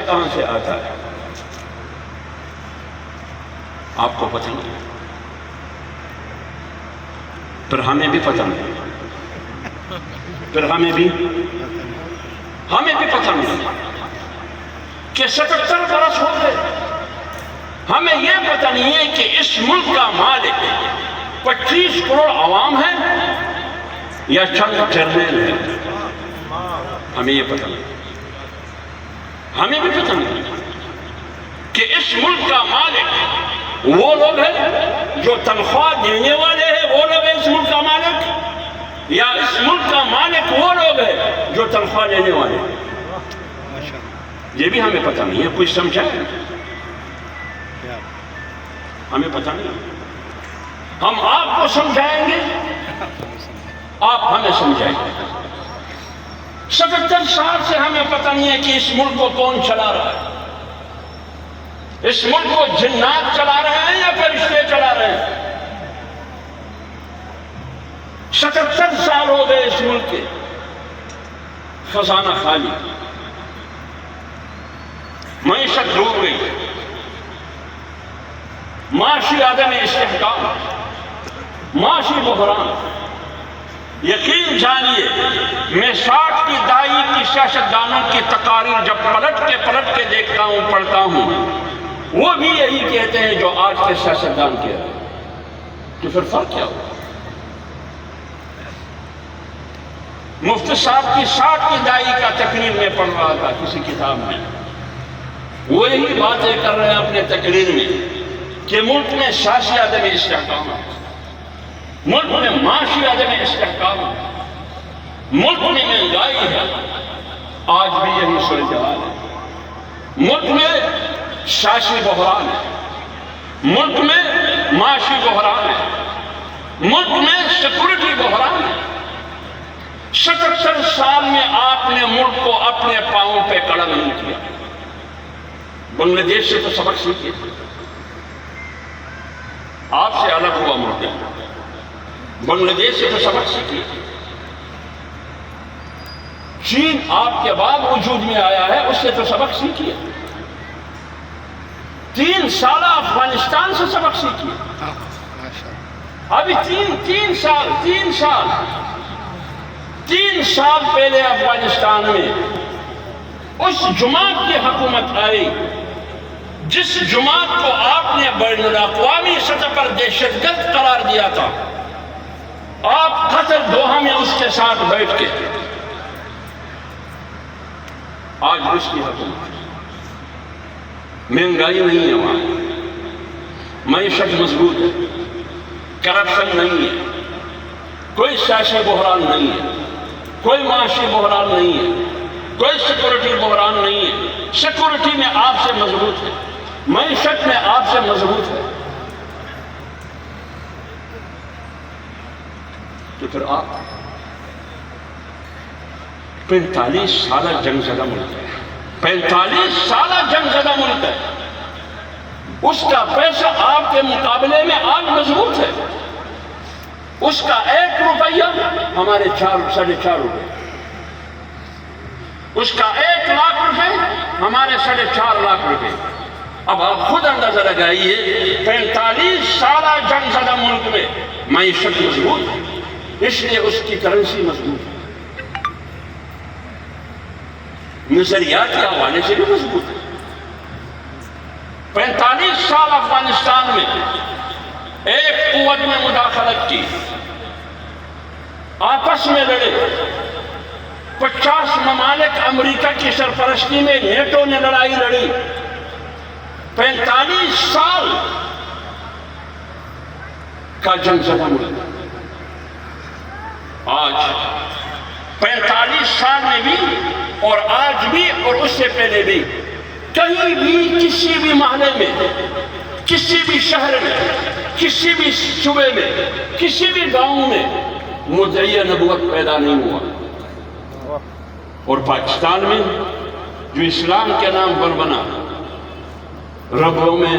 کہاں سے آتا ہے آپ کو پتہ نہیں، پھر ہمیں بھی پتہ نہیں، پھر ہمیں بھی پتہ نہیں کہ 77 برس ہو گئے، ہمیں یہ پتہ نہیں ہے کہ اس ملک کا مالک 25 کروڑ عوام ہے یا چند جرنیل ہیں، ہمیں یہ پتہ نہیں، ہمیں بھی پتہ نہیں کہ اس ملک کا مالک وہ لوگ ہیں جو تنخواہ دینے والے ہیں، وہ لوگ ہیں اس ملک کا مالک، یا اس ملک کا مالک وہ لوگ ہیں جو تنخواہ لینے والے ہیں، یہ بھی ہمیں پتہ نہیں ہے، کوئی سمجھائے ہمیں پتہ نہیں، ہم آپ کو سمجھائیں گے، آپ ہمیں سمجھائیں گے۔ 77 سال سے ہمیں پتہ نہیں ہے کہ اس ملک کو کون چلا رہا ہے، اس ملک کو جنات چلا رہے ہیں یا فرشتے چلا رہے ہیں۔ 77 سال ہو گئے اس ملک کے، خزانہ خالی، معیشت ڈوب گئی، معاشی عدم استحکام، معاشی بحران۔ یقین جانیے میں 60 کی دہائی کی سیاستدانوں کی تقاریر جب پلٹ کے دیکھتا ہوں، پڑھتا ہوں، وہ بھی یہی کہتے ہیں جو آج کے سیاستدان کہہ رہے ہیں، تو پھر فرق کیا ہوا؟ مفتی صاحب کی 60 کی دہائی کا تقریر میں پڑھ رہا تھا کسی کتاب میں، وہ یہی باتیں کر رہے ہیں اپنے تقریر میں کہ ملک میں سیاسی عدم استحکام ہے، ملک میں معاشی عدم استحکام ہے، ملک میں مہنگائی ہے، آج بھی یہی صورتحال ہے، ملک میں سیاسی بحران ہے، ملک میں معاشی بحران ہے، ملک میں سیکورٹی بحران ہے۔ 77 سال میں آپ نے ملک کو اپنے پاؤں پہ کھڑا نہیں کیا۔ بنگلہ دیش سے تو سبق سیکھیے، آپ سے الگ ہوا ملک ہے، بنگلہ دیش سے تو سبق سیکھیے۔ چین آپ کے بعد وجود میں آیا ہے، اس سے تو سبق سیکھیے۔ 3 سال افغانستان سے سبق سیکھیے۔ ابھی تین سال پہلے افغانستان میں اس جماعت کی حکومت آئی جس جماعت کو آپ نے بین الاقوامی سطح پر دہشت گرد قرار دیا تھا، آپ قطر دوحہ میں اس کے ساتھ بیٹھ کے، آج اس کی حکومت، مہنگائی نہیں ہے وہاں، معیشت مضبوط ہے، کرپشن نہیں ہے، کوئی سیاسی بحران نہیں ہے، کوئی معاشی بحران نہیں ہے، کوئی سیکورٹی بحران نہیں ہے۔ سیکورٹی میں آپ سے مضبوط ہے، معیشت میں آپ سے مضبوط ہے، تو پھر آپ 45 سالہ جنگ زدہ ملک ہے، 45 سالہ جنگ زدہ ملک ہے، اس کا پیسہ آپ کے مقابلے میں آج مضبوط ہے، اس کا 1 روپیہ ہمارے 4.5 روپے، اس کا 1 لاکھ روپے ہمارے 4.5 لاکھ روپے۔ اب آپ خود اندازہ لگائیے 45 سالہ جنگ زدہ ملک میں معیشت مضبوط ہے، اس لیے اس کی کرنسی مضبوط ہے، نظریات کے حوالے سے بھی مضبوط ہے۔ 45 سال افغانستان میں ایک قوت میں مداخلت کی، آپس میں لڑے، 50 ممالک امریکہ کی سرپرستی میں نیٹو نے لڑائی لڑی، 45 سال کا جنگ زدہ ملک۔ آج 45 سال میں بھی اور آج بھی اور اس سے پہلے بھی کہیں بھی کسی بھی محلے میں، کسی بھی شہر میں، کسی بھی صوبے میں، کسی بھی گاؤں میں مدعی نبوت پیدا نہیں ہوا، اور پاکستان میں جو اسلام کے نام پر بنا، ربوں میں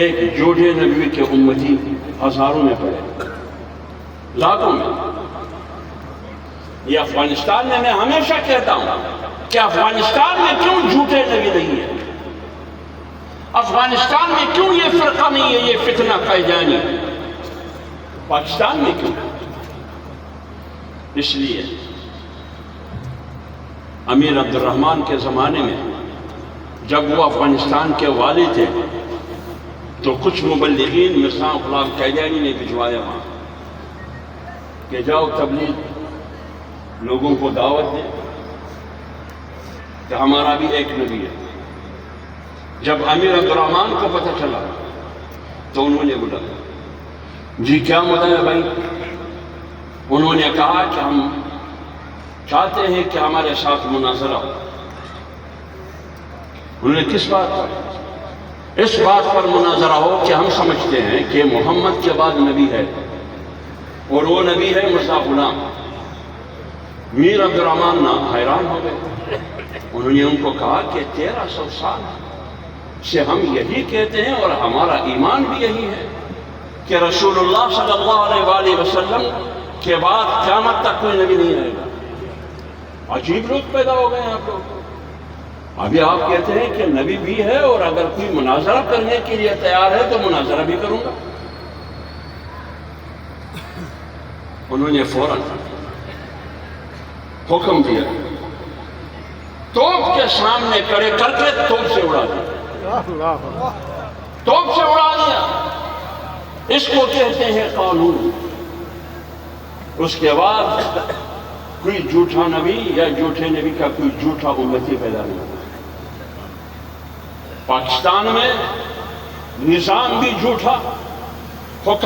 ایک جوڑے نبی کے امتی ہزاروں میں پڑے، لاکھوں میں۔ یہ افغانستان میں میں ہمیشہ کہتا ہوں کہ افغانستان میں کیوں جھوٹے نبی نہیں ہے، افغانستان میں کیوں یہ فرقہ نہیں ہے، یہ فتنہ قیدانی؟ پاکستان میں کیوں؟ اس لیے امیر عبد الرحمن کے زمانے میں جب وہ افغانستان کے والی تھے تو کچھ مبلغین مرزا غلام قادیانی نے بھجوایا وہاں کہ جاؤ تبلیغ لوگوں کو دعوت دے کہ ہمارا بھی ایک نبی ہے۔ جب امیر عبد الرحمن کو پتہ چلا تو انہوں نے بلایا، جی کیا مدعا ہے بھائی؟ انہوں نے کہا کہ ہم چاہتے ہیں کہ ہمارے ساتھ مناظرہ ہو۔ انہوں نے کس بات پر؟ اس بات پر مناظرہ ہو کہ ہم سمجھتے ہیں کہ محمد کے بعد نبی ہے اور وہ نبی ہے مرزا غلام۔ میر عبد الرحمن نا حیران ہو گئے۔ انہوں نے ان کو کہا کہ 1300 سال سے ہم یہی کہتے ہیں اور ہمارا ایمان بھی یہی ہے کہ رسول اللہ صلی اللہ علیہ وآلہ وسلم کے بعد قیامت تک کوئی نبی نہیں آئے گا۔ عجیب لوگ پیدا ہو گئے ہیں آپ لوگ۔ ابھی آپ کہتے ہیں کہ نبی بھی ہے اور اگر کوئی مناظرہ کرنے کے لیے تیار ہے تو مناظرہ بھی کروں گا۔ انہوں نے فوراً حکم دیا، توپ کے سامنے کھڑے کر کے توپ سے اڑا دیا، توپ سے اڑا دیا۔ اس کو کہتے ہیں قانون۔ اس کے بعد کوئی جھوٹا نبی یا جھوٹے نبی کا کوئی جھوٹا امتی پیدا نہیں ہوا۔ پاکستان میں نظام بھی جھوٹا، حکم